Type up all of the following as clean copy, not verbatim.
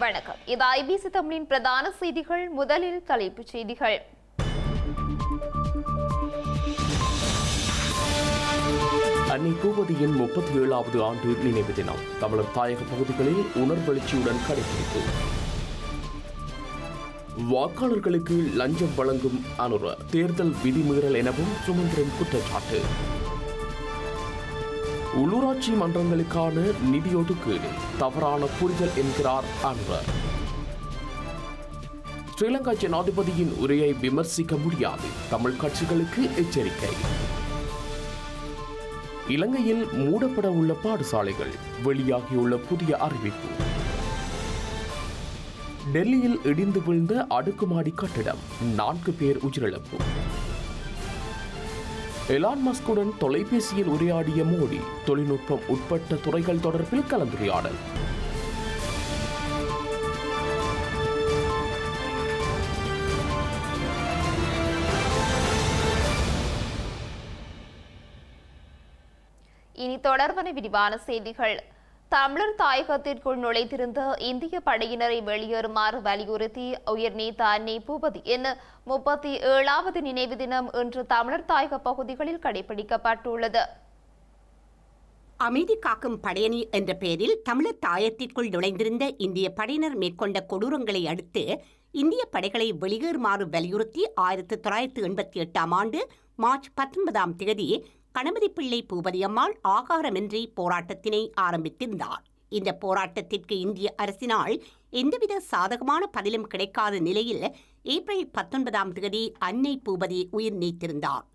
வணக்கம். இது ஐபிசி தமிழின் பிரதான செய்திகள். முதலில் தலைப்புச் செய்திகள். அன்னை பூபதியின் 37வது ஆண்டு நினைவு தினம் தமிழர் தாயக பகுதிகளில் உணர்வெழுச்சியுடன் கடைபிடிப்பு. வாக்காளர்களுக்கு லஞ்சம் வழங்கும் அனுர தேர்தல் விதிமீறல் எனவும் சுமந்திரன் குற்றச்சாட்டு. உள்ளூராட்சி மன்றங்களுக்கான நிதி ஒதுக்கீடு தவறான புரிதல் என்கிறார் அனுரர். ஸ்ரீலங்கா ஜனாதிபதியின் உரையை விமர்சிக்க முடியாது, தமிழ் கட்சிகளுக்கு எச்சரிக்கை. இலங்கையில் மூடப்பட உள்ள பாடசாலைகள், வெளியாகியுள்ள புதிய அறிவிப்பு. டெல்லியில் இடிந்து விழுந்த அடுக்குமாடி கட்டிடம், 4 பேர் உயிரிழப்பு. எலான் மஸ்குடன் தொலைபேசியில் உரையாடிய மோடி, தொழில்நுட்பம் உட்பட்ட துறைகள் தொடர்பில் கலந்துரையாடல். இனி தொடர்பான விரிவான செய்திகள். தமிழர் தாயகத்திற்குள் நுழைந்திருந்த இந்திய படையினரை வெளியேறுமாறு வலியுறுத்தி உயர்நீத்த அன்னை பூபதியின் 37வது நினைவு தினம் இன்று தமிழர் தாயக பகுதிகளில் கடைபிடிக்கப்பட்டுள்ளது. அமைதி காக்கும் படையணி என்ற பெயரில் தமிழர் தாயத்திற்குள் நுழைந்திருந்த இந்திய படையினர் மேற்கொண்ட கொடூரங்களை அடுத்து இந்திய படைகளை வெளியேறுமாறு வலியுறுத்தி 1988 ஆண்டு மார்ச் 19ஆம் தேதி கணபதிப்பிள்ளை பூபதியம்மாள் ஆகாரமின்றி போராட்டத்தினை ஆரம்பித்திருந்தார். இந்த போராட்டத்திற்கு இந்திய அரசினால் எந்தவித சாதகமான பதிலும் கிடைக்காத நிலையில் ஏப்ரல் 19ஆம் தேதி அன்னை பூபதி உயிர் நீத்திருந்தார்.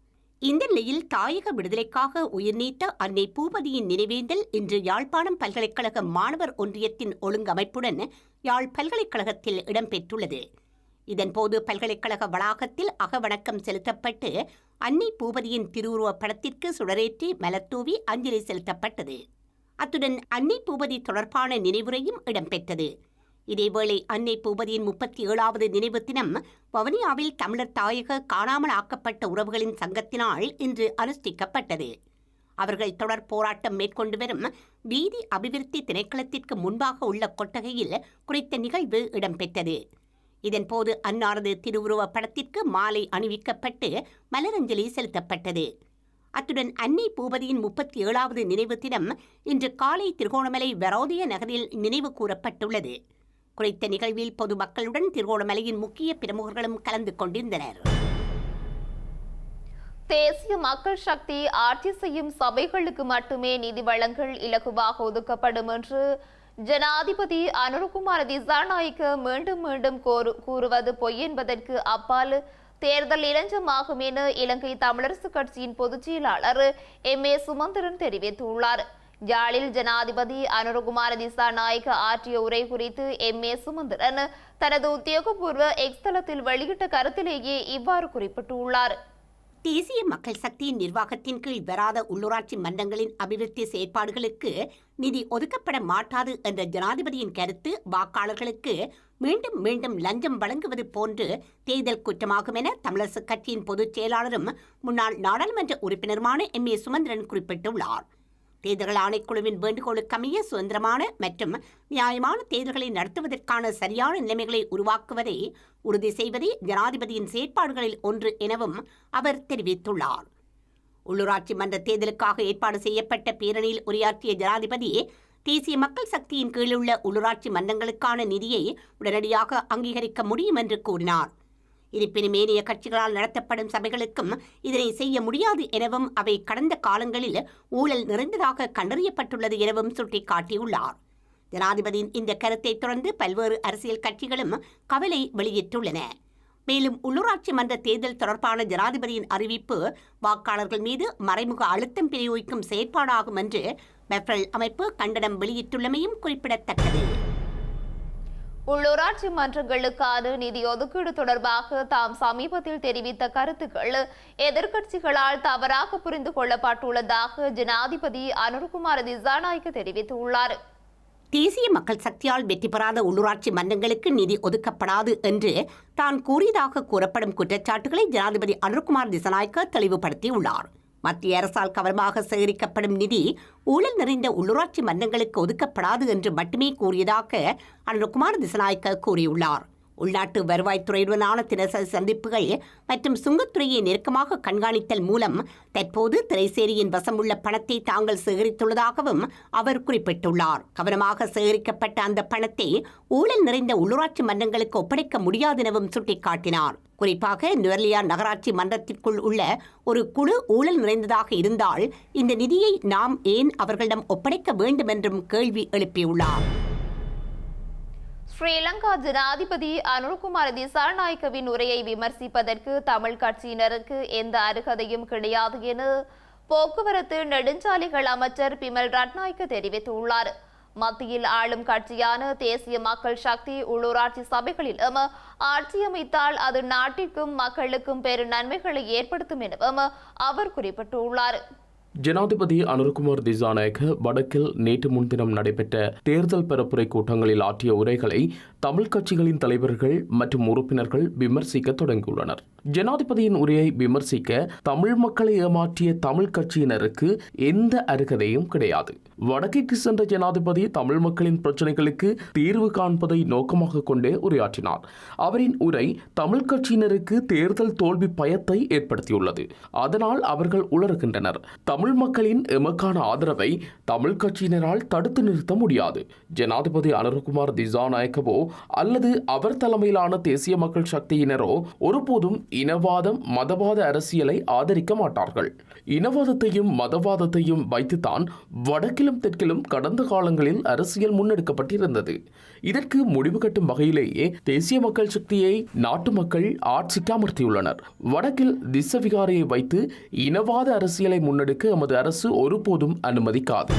இந்த நிலையில் தாயக விடுதலைக்காக உயிர் நீத்த அன்னை பூபதியின் நினைவேந்தல் இன்று யாழ்ப்பாணம் பல்கலைக்கழக மாணவர் ஒன்றியத்தின் ஒழுங்கமைப்புடன் யாழ் பல்கலைக்கழகத்தில் இடம்பெற்றுள்ளது. இதன்போது பல்கலைக்கழக வளாகத்தில் அகவணக்கம் செலுத்தப்பட்டு அன்னை பூபதியின் திருவுருவப் படத்திற்கு சுடரேற்றி மலர்தூவி அஞ்சலி செலுத்தப்பட்டது. அத்துடன் அன்னை பூபதி தொடர்பான நினைவுரையும் இடம்பெற்றது. இதேவேளை அன்னை பூபதியின் 37வது நினைவு தினம் வவுனியாவில் தமிழர் தாயக காணாமல் ஆக்கப்பட்ட உறவுகளின் சங்கத்தினால் இன்று அனுஷ்டிக்கப்பட்டது. அவர்கள் தொடர் போராட்டம் மேற்கொண்டு வரும் வீதி அபிவிருத்தி திணைக்களத்திற்கு முன்பாக உள்ள கொட்டகையில் குறித்த நிகழ்வு இடம்பெற்றது. இதன்போது அன்னாரது திருவுருவப் படத்திற்கு மாலை அணிவிக்கப்பட்டு மலரஞ்சலி செலுத்தப்பட்டது. அத்துடன் அன்னை பூபதியின் 37வது நினைவு தினம் இன்று காலை திருகோணமலை வரோதய நகரில் நினைவு கூறப்பட்டுள்ளது. குறித்த நிகழ்வில் பொதுமக்களுடன் திருகோணமலையின் முக்கிய பிரமுகர்களும் கலந்து கொண்டிருந்தனர். தேசிய மக்கள் சக்தி ஆட்சி செய்யும் சபைகளுக்கு மட்டுமே நிதி வழங்கல் இலகுவாக ஒதுக்கப்படும் என்று ஜனாதிபதி அனுரகுமார திசாநாயக்க மீண்டும் மீண்டும் கூறுவது பொய் என்பதற்கு அப்பால் தேர்தல் இளஞ்சமாகும் என இலங்கை தமிழரசு கட்சியின் பொதுச் செயலாளர் MA சுமந்திரன் தெரிவித்துள்ளார். யாழில் ஜனாதிபதி அனுரகுமார திசாநாயக்க ஆற்றிய உரை குறித்து MA சுமந்திரன் தனது உத்தியோகபூர்வ எக்ஸ் தளத்தில் வெளியிட்ட கருத்திலேயே இவ்வாறு குறிப்பிட்டுள்ளார். தேசிய மக்கள் சக்தியின் நிர்வாகத்தின் கீழ் வராத உள்ளூராட்சி மன்றங்களின் அபிவிருத்தி செயற்பாடுகளுக்கு நிதி ஒதுக்கப்பட மாட்டாது என்ற ஜனாதிபதியின் கருத்து வாக்காளர்களுக்கு மீண்டும் மீண்டும் லஞ்சம் வழங்குவது போன்று தேர்தல் குற்றமாகும் என தமிழரசுக் கட்சியின் பொதுச் செயலாளரும் முன்னாள் நாடாளுமன்ற உறுப்பினருமான MA சுமந்திரன் குறிப்பிட்டுள்ளார். தேர்தல் ஆணைக்குழுவின் வேண்டுகோளுக்கமைய சுதந்திரமான மற்றும் நியாயமான தேர்தல்களை நடத்துவதற்கான சரியான நிலைமைகளை உருவாக்குவதை உறுதி செய்வதே ஜனாதிபதியின் செயற்பாடுகளில் ஒன்று எனவும் அவர் தெரிவித்துள்ளார். உள்ளூராட்சி மன்ற தேர்தலுக்காக ஏற்பாடு செய்யப்பட்ட பேரணியில் உரையாற்றிய ஜனாதிபதி தேசிய மக்கள் சக்தியின் கீழுள்ள உள்ளூராட்சி மன்றங்களுக்கான நிதியை உடனடியாக அங்கீகரிக்க முடியும் என்று கூறினார். இருப்பினும் ஏனைய கட்சிகளால் நடத்தப்படும் சபைகளுக்கும் இதனை செய்ய முடியாது எனவும் அவை கடந்த காலங்களில் ஊழல் நிறைந்ததாக கண்டறியப்பட்டுள்ளது எனவும் சுட்டிக்காட்டியுள்ளார். ஜனாதிபதியின் இந்த கருத்தை தொடர்ந்து பல்வேறு அரசியல் கட்சிகளும் கவலை வெளியிட்டுள்ளன. மேலும் உள்ளூராட்சி மன்ற தேர்தல் தொடர்பான ஜனாதிபதியின் அறிவிப்பு வாக்காளர்கள் மீது மறைமுக அழுத்தம் பிரயோகிக்கும் செயற்பாடாகும் என்று பெப்ரல் அமைப்பு கண்டனம் வெளியிட்டுள்ளமையும் குறிப்பிடத்தக்கது. உள்ளூராட்சி மன்றங்களுக்கான நிதி ஒதுக்கீடு தொடர்பாக தாம் சமீபத்தில் தெரிவித்த கருத்துக்கள் எதிர்க்கட்சிகளால் தவறாக புரிந்து கொள்ளப்பட்டுள்ளதாக ஜனாதிபதி அனுரகுமார திசாநாயக்க தெரிவித்துள்ளார். தேசிய மக்கள் சக்தியால் வெற்றி பெறாத உள்ளூராட்சி மன்றங்களுக்கு நிதி ஒதுக்கப்படாது என்று தான் கூறியதாக கூறப்படும் குற்றச்சாட்டுகளை ஜனாதிபதி அனுரகுமார் திசாநாயக்க தெளிவுபடுத்தியுள்ளார். மத்திய அரசால் கவனமாக சேகரிக்கப்படும் நிதி ஊழல் நிறைந்த உள்ளூராட்சி மன்றங்களுக்கு ஒதுக்கப்படாது என்று மட்டுமே கூறியதாக அனுரகுமார திசாநாயக்க கூறியுள்ளார். உள்நாட்டு வருவாய்த்துறையுடனான தினசரி சந்திப்புகள் மற்றும் சுங்கத்துறையை நெருக்கமாக கண்காணித்தல் மூலம் தற்போது திரைசேரியின் வசம் உள்ள பணத்தை தாங்கள் சேகரித்துள்ளதாகவும் அவர் குறிப்பிட்டுள்ளார். கவனமாக சேகரிக்கப்பட்ட அந்த பணத்தை ஊழல் நிறைந்த உள்ளூராட்சி மன்றங்களுக்கு ஒப்படைக்க முடியாது எனவும் சுட்டிக்காட்டினார். குறிப்பாக நுவர்லியா நகராட்சி மன்றத்திற்குள் உள்ள ஒரு குழு ஊழல் நிறைந்ததாக இருந்தால் இந்த நிதியை நாம் ஏன் அவர்களிடம் ஒப்படைக்க வேண்டும் என்றும் கேள்வி எழுப்பியுள்ளார். ஸ்ரீலங்கா ஜனாதிபதி அனுரகுமார திசாநாயக்கவின் உரையை விமர்சிப்பதற்கு தமிழ் கட்சியினருக்கு எந்த அருகதையும் கிடையாது என போக்குவரத்து நெடுஞ்சாலைகள் அமைச்சர் பிமல் ரட்நாயக்க தெரிவித்துள்ளார். மத்தியில் ஆளும் கட்சியான தேசிய மக்கள் சக்தி உள்ளூராட்சி சபைகளிலும் ஆட்சி அமைத்தால் அது நாட்டிற்கும் மக்களுக்கும் பெரும் நன்மைகளை ஏற்படுத்தும் எனவும் அவர் குறிப்பிட்டுள்ளார். ஜனாதிபதி அனுரகுமார் திசாநாயக்க வடக்கில் நேற்று முன்தினம் நடைபெற்ற தேர்தல் பரப்புரை கூட்டங்களில் ஆற்றிய உரைகளை தமிழ் கட்சிகளின் தலைவர்கள் மற்றும் உறுப்பினர்கள் விமர்சிக்க தொடங்கியுள்ளனர். ஜனாதிபதியின் உரையை விமர்சிக்க தமிழ் மக்களை ஏமாற்றிய தமிழ் கட்சியினருக்கு எந்த அருகதையும் கிடையாது. வடக்கிற்கு சென்ற ஜனாதிபதி தமிழ் மக்களின் பிரச்சனைகளுக்கு தீர்வு காண்பதை நோக்கமாக கொண்டே உரையாற்றினார். அவரின் உரை தமிழ் கட்சியினருக்கு தேர்தல் தோல்வி பயத்தை ஏற்படுத்தியுள்ளது. அதனால் அவர்கள் உளறுகின்றனர். தமிழ் மக்களின் எமக்கான ஆதரவை தமிழ் கட்சியினரால் தடுத்து நிறுத்த முடியாது. ஜனாதிபதி அனுரகுமார் திசாநாயக்கவோ அல்லது அவர் தலைமையிலான தேசிய மக்கள் சக்தியினரோ ஒருபோதும் இனவாதம் மதவாத அரசியலை ஆதரிக்க மாட்டார்கள். இனவாதத்தையும் மதவாதத்தையும் வைத்துத்தான் வடக்கிலும் தெற்கிலும் கடந்த காலங்களில் அரசியல் முன்னெடுக்கப்பட்டிருந்தது. இதற்கு முடிவு கட்டும் வகையிலேயே தேசிய மக்கள் சக்தியை நாட்டு மக்கள் ஆட்சிக்கு அமர்த்தியுள்ளனர். வடக்கில் திசவிகாரையை வைத்து இனவாத அரசியலை முன்னெடுக்க எமது அரசு ஒருபோதும் அனுமதிக்காது.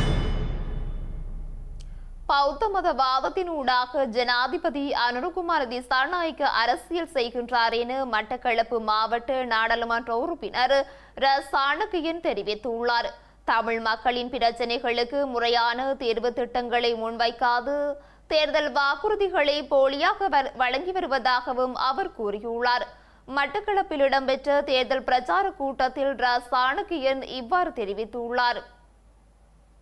பௌத்த மதவாதத்தினூடாக ஜனாதிபதி அனுரகுமார திசாநாயக்க அரசியல் செய்கின்றார் என மட்டக்களப்பு மாவட்ட நாடாளுமன்ற உறுப்பினர் ர சாணக்கியன் தெரிவித்துள்ளார். தமிழ் மக்களின் பிரச்சனைகளுக்கு முறையான தீர்வு திட்டங்களை முன்வைக்காது தேர்தல் வாக்குறுதிகளை போலியாக வழங்கி வருவதாகவும் அவர் கூறியுள்ளார். மட்டக்களப்பில் இடம்பெற்ற தேர்தல் பிரச்சார கூட்டத்தில் ர சாணக்கியன் இவ்வாறு தெரிவித்துள்ளார்.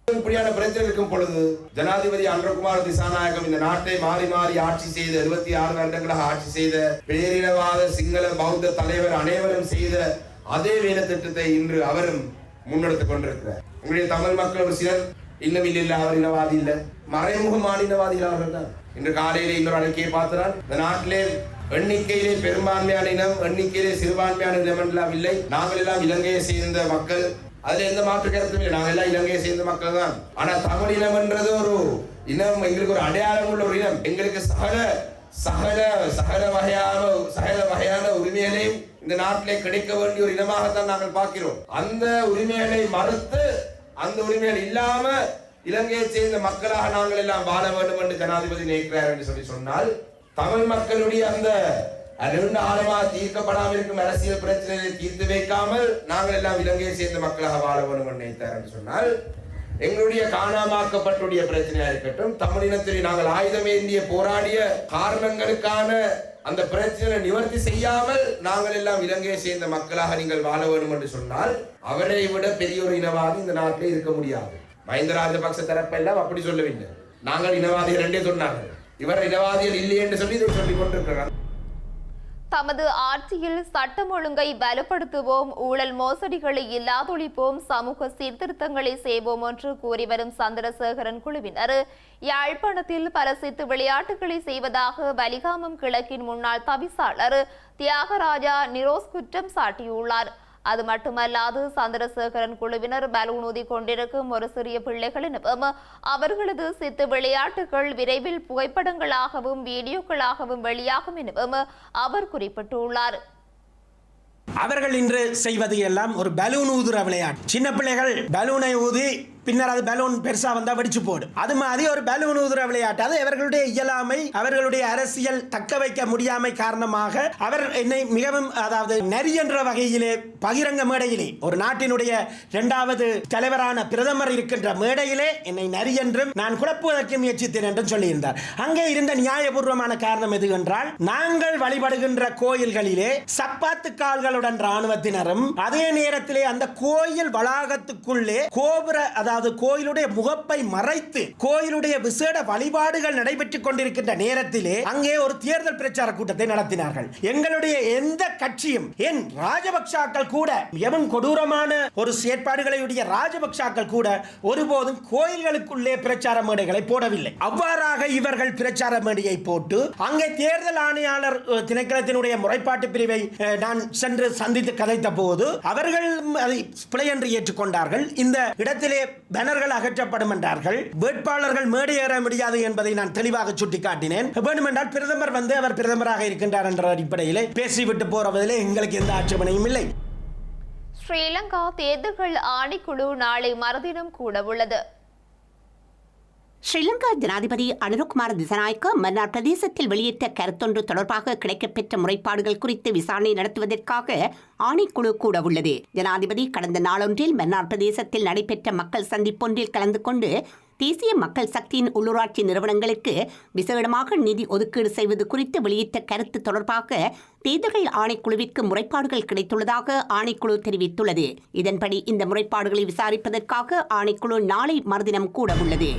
இப்படியான பிரச்சனை இருக்கும் பொழுது ஜனாதிபதி அனுரகுமார திசாநாயகம் இந்த நாட்டை மாறி மாறி ஆட்சி செய்த 26 வருடங்களாக ஆட்சி செய்த பேரினவாத சிங்கள பௌத்த தலைவர் அனைவரும் செய்த அதே வேலை திட்டத்தை இன்று அவரும் முன்னெடுத்துக் கொண்டிருக்கிறார். உங்களுடைய தமிழ் மக்கள் ஒரு சிலர் இன்னும் இல்ல அவர் இனவாதி இல்ல, மறைமுகமான இனவாதிகள் அவர்கள் தான். இன்று காலையிலே இன்னொரு அறிக்கையை பார்த்தால் இந்த நாட்டிலே எண்ணிக்கையிலே பெரும்பான்மையான இனம் எண்ணிக்கையிலே சிறுபான்மையான இனம் எல்லாம் இல்லை. நாங்கள் எல்லாம் இலங்கையை சேர்ந்த மக்கள், அதுல எந்த மாற்று கருத்தும் இல்லை. நாங்கள் எல்லாம் இலங்கையை சேர்ந்த மக்கள் தான். ஆனா தமிழ் இனம் என்றது ஒரு இனம், எங்களுக்கு ஒரு அடையாளம் உள்ள ஒரு இனம். எங்களுக்கு சகல வகையான உரிமைகளையும் இந்த நாட்டிலே கிடைக்க வேண்டிய ஒரு இனமாகத்தான் நாங்கள் பார்க்கிறோம். அந்த உரிமைகளை மறுத்து அந்த உரிமைகள் இல்லாம இலங்கையை சேர்ந்த மக்களாக நாங்கள் எல்லாம் வாழ வேண்டும் என்று ஜனாதிபதி நினைக்கிறார் என்று சொன்னால் தமிழ் மக்களுடைய அந்த நீண்ட ஆழமாக தீர்க்கப்படாமல் இருக்கும் அரசியல் பிரச்சனைகளை தீர்த்து வைக்காமல் நாங்கள் எல்லாம் இலங்கையை சேர்ந்த மக்களாக வாழ வேண்டும் என்று நினைத்தார் என்று சொன்னால் எங்களுடைய காணாமாக்கப்பட்டுடைய பிரச்சனையா இருக்கட்டும், தமிழினத்தில் நாங்கள் ஆயுதமேந்திய போராடிய காரணங்களுக்கான அந்த பிரச்சனையை நிவர்த்தி செய்யாமல் நாங்கள் எல்லாம் இலங்கையை சேர்ந்த மக்களாக நீங்கள் வாழ வேண்டும் என்று சொன்னால் அவரை விட பெரிய ஒரு இனவாதி இந்த நாட்டிலே இருக்க முடியாது. மஹிந்த ராஜபக்ச தரப்பெல்லாம் அப்படி சொல்லவில்லை. நாங்கள் இனவாதிகள் என்றே சொன்னார்கள். இவர் இனவாதிகள் இல்லை என்று சொல்லி இதை சொல்லிக் கொண்டிருக்கிறார். தமது ஆட்சியில் சட்டம் ஒழுங்கை வலுப்படுத்துவோம், ஊழல் மோசடிகளை இல்லாதொழிப்போம், சமூக சீர்திருத்தங்களை செய்வோம் என்று கூறி வரும் சந்திரசேகரன் குழுவினர் யாழ்ப்பாணத்தில் பல சித்து விளையாட்டுகளை செய்வதாக வலிகாமம் கிழக்கின் முன்னாள் தவிசாளர் தியாகராஜா நிரோஸ் குற்றம் சாட்டியுள்ளார். அது மட்டுமல்லாது சந்திரசேகரன் குழுவினர் பலூன் ஊதி கொண்டிருக்கும் ஒரு சிறிய பிள்ளைகள் எனவும் அவர்களது சித்து விளையாட்டுகள் விரைவில் புகைப்படங்களாகவும் வீடியோக்களாகவும் வெளியாகும் எனவும் அவர் குறிப்பிட்டுள்ளார். அவர்கள் இன்று செய்வது எல்லாம் ஒரு பலூன் ஊதுற விளையாட்டு. சின்ன பிள்ளைகள் பலூனை ஊதி பின்னர் அது பலூன் பெருசா வந்தா வெடிச்சு போடும். அது மாதிரி ஒரு பலூன் ஊதுற விளையாட்டு. அது அவர்களுடைய இயலாமை, அவர்களுடைய அரசியல் தக்க வைக்க முடியாமை காரணமாக அவர் என்னை மிகவும் அதாவது நரி என்ற வகையிலே பகிரங்க மேடையிலே ஒரு நாட்டினுடைய 2வது தலைவரான பிரதமர் இருக்கின்ற மேடையிலே என்னை நரி என்றும் நான் குழப்புவதற்கு முயற்சித்தேன் என்றும் சொல்லியிருந்தார். அங்கே இருந்த நியாயபூர்வமான காரணம் எது என்றால், நாங்கள் வழிபடுகின்ற கோயில்களிலே சப்பாத்து கால்களுடன் ராணுவத்தினரும் அதே நேரத்திலே அந்த கோயில் வளாகத்துக்குள்ளே கோபுர அதாவது கோயிலுடைய முகப்பை மறைத்து கோயிலுடைய விசேட வழிபாடுகள் நடைபெற்றுக் கொண்டிருக்கின்ற நேரத்திலே அங்கே ஒரு தேர்தல் பிரச்சார கூட்டத்தை நடத்தினார்கள். எங்களுடைய எந்த கட்சியும் என் ராஜபக்சாக்கள் கூட எவன் கொடூரமான ஒரு செயற்பாடுகளுடைய ராஜபக்சாக்கள் கூட ஒருபோதும் கோயில்களுக்குள்ளே பிரச்சார மேடைகளை போடவில்லை. அவ்வாறாக இவர்கள் பிரச்சார மேடையை போட்டு அங்கே தேர்தல் ஆணையாளர் திணைக்களத்தினுடைய முறைப்பாட்டு பிரிவை நான் சென்று சந்தித்து கதைத்த போது அவர்கள் அதை பிழை என்று ஏற்றுக்கொண்டார்கள். இந்த இடத்திலே பேனர்கள் அகற்றப்படும் என்றார்கள். வேட்பாளர்கள் மேடை ஏற முடியாது என்பதை நான் தெளிவாக சுட்டிக்காட்டினேன். வேண்டுமென்றால் பிரதமர் வந்து அவர் பிரதமராக இருக்கின்றார் என்ற அடிப்படையில் பேசிவிட்டு போறதிலே எங்களுக்கு எந்த ஆட்சேபனையும் இல்லை. ஸ்ரீலங்கா தேர்தல்கள் ஆணைக்குழு நாளை மறுதினம் கூட உள்ளது. ஸ்ரீலங்கா ஜனாதிபதி அனுரகுமார திசாநாயக்க மன்னார் பிரதேசத்தில் வெளியிட்ட கருத்தொன்று தொடர்பாக கிடைக்கப்பெற்ற முறைப்பாடுகள் குறித்து விசாரணை நடத்துவதற்காக ஆணைக்குழு கூட உள்ளது. ஜனாதிபதி கடந்த நாளொன்றில் மன்னார் பிரதேசத்தில் நடைபெற்ற மக்கள் சந்திப்பொன்றில் கலந்து கொண்டு தேசிய மக்கள் சக்தியின் உள்ளூராட்சி நிறுவனங்களுக்கு விசேடமாக நிதி ஒதுக்கீடு செய்வது குறித்து வெளியிட்ட கருத்து தொடர்பாக தேர்தல்கள் ஆணைக்குழுவிற்கு முறைப்பாடுகள் கிடைத்துள்ளதாக ஆணைக்குழு தெரிவித்துள்ளது. இதன்படி இந்த முறைப்பாடுகளை விசாரிப்பதற்காக ஆணைக்குழு நாளை மறுதினம் கூட உள்ளது.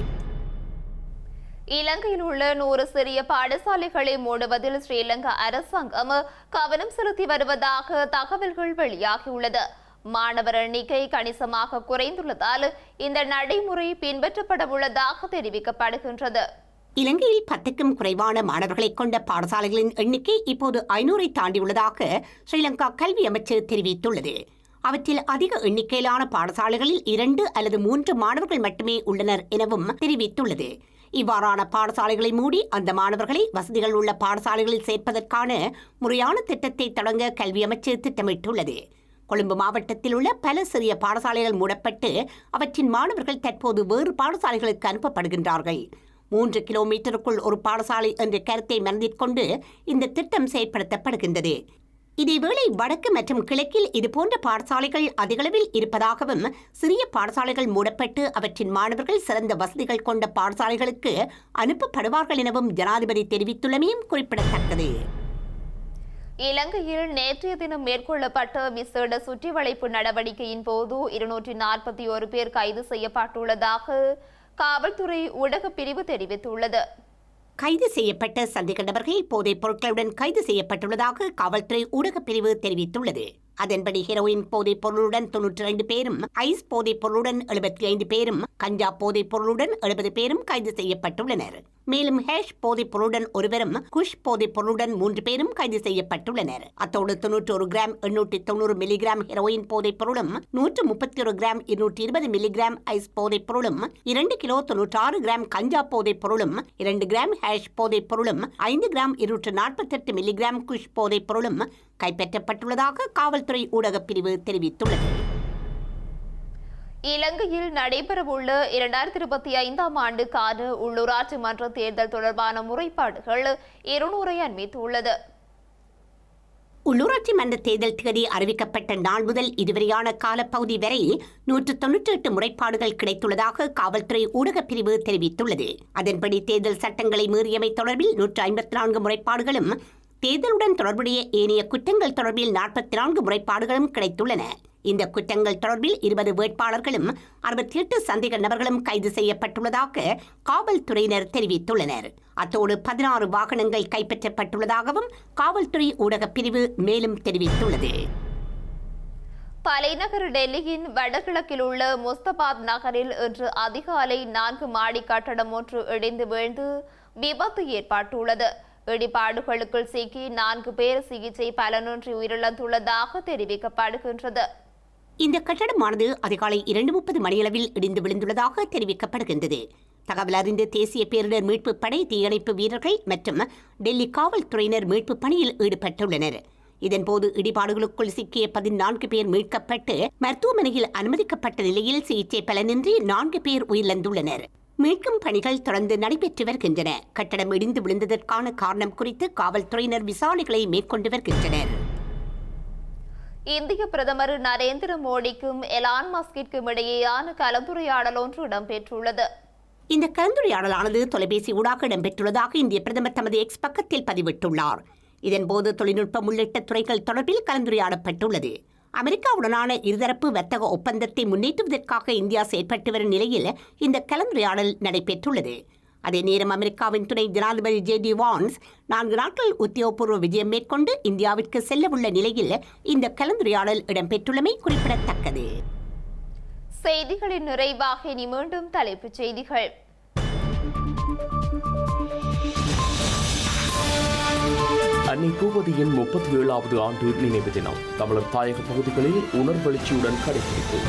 இலங்கையில் உள்ள 100 சிறிய பாடசாலைகளை மூடுவதில் ஸ்ரீலங்கா அரசாங்கம் கவனம் செலுத்தி வருவதாக தகவல்கள் வெளியாகியுள்ளது. மாணவர் எண்ணிக்கை கணிசமாக குறைந்துள்ளதால் இந்த நடைமுறை பின்பற்றப்பட உள்ளதாக தெரிவிக்கப்படுகின்றது. இலங்கையில் 10க்கும் குறைவான மாணவர்களை கொண்ட பாடசாலைகளின் எண்ணிக்கை இப்போது 500ஐ தாண்டியுள்ளதாக ஸ்ரீலங்கா கல்வி அமைச்சர் தெரிவித்துள்ளது. அவற்றில் அதிக எண்ணிக்கையிலான பாடசாலைகளில் 2 அல்லது 3 மாணவர்கள் மட்டுமே உள்ளனர் எனவும் தெரிவித்துள்ளது. இவ்வாறான பாடசாலைகளை மூடி அந்த மாணவர்களை வசதிகள் உள்ள பாடசாலைகளில் சேர்ப்பதற்கான முறையான திட்டத்தை தொடங்க கல்வி அமைச்சர் திட்டமிட்டுள்ளது. கொழும்பு மாவட்டத்தில் உள்ள பல சிறிய பாடசாலைகள் மூடப்பட்டு அவற்றின் மாணவர்கள் தற்போது வேறு பாடசாலைகளுக்கு அனுப்பப்படுகின்றார்கள். 3 கிலோமீட்டருக்குள் ஒரு பாடசாலை என்ற கருத்தை மனதிற்கொண்டு இந்த திட்டம் செயற்படுத்தப்படுகின்றது. இதேவேளை வடக்கு மற்றும் கிழக்கில் இதுபோன்ற பாடசாலைகள் அதிகளவில் இருப்பதாகவும் சிறிய பாடசாலைகள் மூடப்பட்டு அவற்றின் மாணவர்கள் சிறந்த வசதிகள் கொண்ட பாடசாலைகளுக்கு அனுப்பப்படுவார்கள் எனவும் ஜனாதிபதி தெரிவித்துள்ளமையும் குறிப்பிடத்தக்கது. இலங்கையில் நேற்றைய தினம் மேற்கொள்ளப்பட்ட விசேட சுற்றி வளைப்பு நடவடிக்கையின் போது 241 பேர் கைது செய்யப்பட்டுள்ளதாக காவல்துறை ஊடகப் பிரிவு தெரிவித்துள்ளது. கைது செய்யப்பட்ட சந்தேக நபர்கள் போதைப் பொருட்களுடன் கைது செய்யப்பட்டுள்ளதாக காவல்துறை ஊடகப் பிரிவு தெரிவித்துள்ளது. அதன்படி ஹெரோயின் போதைப் பொருளுடன் 92 பேரும், ஐஸ் போதைப் பொருளுடன் 75 பேரும், கஞ்சா போதைப் பொருளுடன் 70 பேரும் கைது செய்யப்பட்டுள்ளனர். மேலும் ஹேஷ் போதைப் பொருளுடன் ஒருவரும், குஷ் போதைப் பொருளுடன் 3 பேரும் கைது செய்யப்பட்டுள்ளனர். அத்தோடு 91 கிராம் 890 மில்லிகிராம் ஹெரோயின் போதைப் பொருளும், 131 கிராம் 220 மில்லிகிராம் ஐஸ் போதைப் பொருளும், 2 கிலோ 96 கிராம் கஞ்சா போதைப் பொருளும், 2 கிராம் ஹேஷ் போதைப் பொருளும், 5 கிராம் 248 மில்லிகிராம் குஷ் போதைப் பொருளும் கைப்பற்றப்பட்டுள்ளதாக காவல்துறை ஊடகப் பிரிவு தெரிவித்துள்ளது. இலங்கையில் நடைபெறவுள்ள 2025ஆம் ஆண்டுக்கான உள்ளூராட்சி மன்ற தேர்தல் தொடர்பான முறைப்பாடுகள் 200ஐ அண்மித்துள்ளது. உள்ளூராட்சி மன்ற தேர்தல் தேதி அறிவிக்கப்பட்ட நாள் முதல் இதுவரையான காலப்பகுதி வரை 198 முறைப்பாடுகள் கிடைத்துள்ளதாக காவல்துறை ஊடகப் பிரிவு தெரிவித்துள்ளது. அதன்படி தேர்தல் சட்டங்களை மீறியமை தொடர்பில் 154 முறைப்பாடுகளும், தேர்தலுடன் தொடர்புடைய ஏனைய குற்றங்கள் தொடர்பில் 44 முறைப்பாடுகளும் கிடைத்துள்ளன. இந்த குற்றங்கள் தொடர்பில் 20 வேட்பாளர்களும் 68 சந்தேக நபர்களும் கைது செய்யப்பட்டுள்ளதாக காவல்துறையினர் தெரிவித்துள்ளனர். அத்தோடு 16 வாகனங்கள் கைப்பற்றப்பட்டுள்ளதாகவும் காவல்துறை ஊடகப் பிரிவு மேலும் தெரிவித்துள்ளது. தலைநகர் டெல்லியின் வடகிழக்கில் உள்ள முஸ்தபாத் நகரில் இன்று அதிகாலை 4 மாடி கட்டடம் ஒன்று இடிந்து வீழ்ந்து விபத்து ஏற்பட்டுள்ளது. இடிபாடுகளுக்குள் சிக்கி 4 பேர் சிகிச்சை பலனின்றி உயிரிழந்துள்ளதாக தெரிவிக்கப்படுகின்றது. இந்த கட்டடமானது அதிகாலை 2:30 மணியளவில் இடிந்து விழுந்துள்ளதாக தெரிவிக்கப்படுகின்றது. தகவல் அறிந்த தேசிய பேரிடர் மீட்புப் படை, தீயணைப்பு வீரர்கள் மற்றும் டெல்லி காவல்துறையினர் மீட்புப் பணியில் ஈடுபட்டுள்ளனர். இதன்போது இடிபாடுகளுக்குள் சிக்கிய 14 பேர் மீட்கப்பட்டு மருத்துவமனையில் அனுமதிக்கப்பட்ட நிலையில் சிகிச்சை பலனின்றி 4 பேர் உயிரிழந்துள்ளனர். மீட்கும் பணிகள் தொடர்ந்து நடைபெற்று வருகின்றன. கட்டடம் இடிந்து விழுந்ததற்கான காரணம் குறித்து காவல்துறையினர் விசாரணைகளை மேற்கொண்டு வருகின்றனர். இந்திய பிரதமர் நரேந்திர மோடிக்கும் எலான் மஸ்கிற்கும் இடையேயான கலந்துரையாடல் ஒன்று இடம்பெற்றுள்ளது. இந்த கலந்துரையாடலானது தொலைபேசி ஊடாக இடம்பெற்றுள்ளதாக இந்திய பிரதமர் தமது எக்ஸ் பக்கத்தில் பதிவிட்டுள்ளார். இதன்போது தொழில்நுட்பம் உள்ளிட்ட துறைகள் தொடர்பில் கலந்துரையாடப்பட்டுள்ளது. அமெரிக்காவுடனான இருதரப்பு வர்த்தக ஒப்பந்தத்தை முன்னேற்றுவதற்காக இந்தியா செயற்பட்டு வரும் நிலையில் இந்த கலந்துரையாடல் நடைபெற்றுள்ளது. அதே நேரம் அமெரிக்காவின் துணை ஜனாதிபதி ஜே.டி. வான்ஸ் 4 நாட்கள் உத்தியோகபூர்வ விஜயம் மேற்கொண்டு இந்தியாவிற்கு செல்லவுள்ள நிலையில் இந்த கலந்துரையாடல் இடம்பெற்றுள்ளமை குறிப்பிடத்தக்கது. செய்திகளின் நிறைவாக இனி மீண்டும் தலைப்புச் செய்திகள். அன்னை பூவதியின் 37வது ஆண்டு நினைவு தினம் தமிழர் தாயக பகுதிகளில் உணர்வெழுச்சியுடன் கடைபிடிப்பு.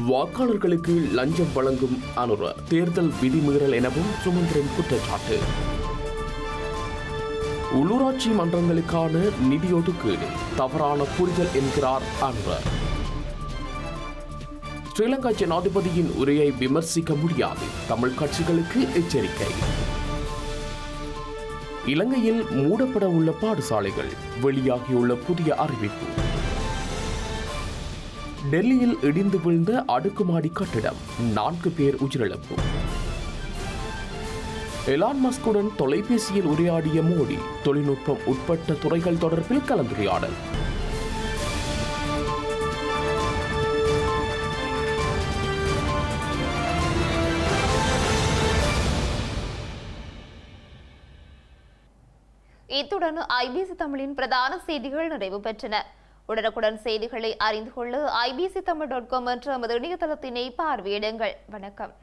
வாக்காளர்களுக்கு லஞ்சம் வழங்கும் அனுர தேர்தல் விதிமீறல் எனவும் சுமந்திரன் குற்றச்சாட்டு. உள்ளூராட்சி மன்றங்களுக்கான நிதி ஒதுக்கீடு தவறான புரிதல் என்கிறார் அனுர. ஸ்ரீலங்கா ஜனாதிபதியின் உரையை விமர்சிக்க முடியாது, தமிழ் கட்சிகளுக்கு எச்சரிக்கை. இலங்கையில் மூடப்பட உள்ள பாடசாலைகள் வெளியாகியுள்ள புதிய அறிவிப்பு. டெல்லியில் இடிந்து விழுந்த அடுக்குமாடி கட்டிடம் 4 பேர் உயிரிழப்பு. எலான் மஸ்குடன் தொலைபேசியில் உரையாடிய மோடி தொழில்நுட்பம் உட்பட்ட துறைகள் தொடர்பில் கலந்துரையாடல். இத்துடன் ஐபிசி தமிழின் பிரதான செய்திகள் நிறைவு பெற்றன. உடனுக்குடன் செய்திகளை அறிந்து கொள்ள ibctamil.com என்ற நமது இணையதளத்தினை பார்வையிடுங்கள். வணக்கம்.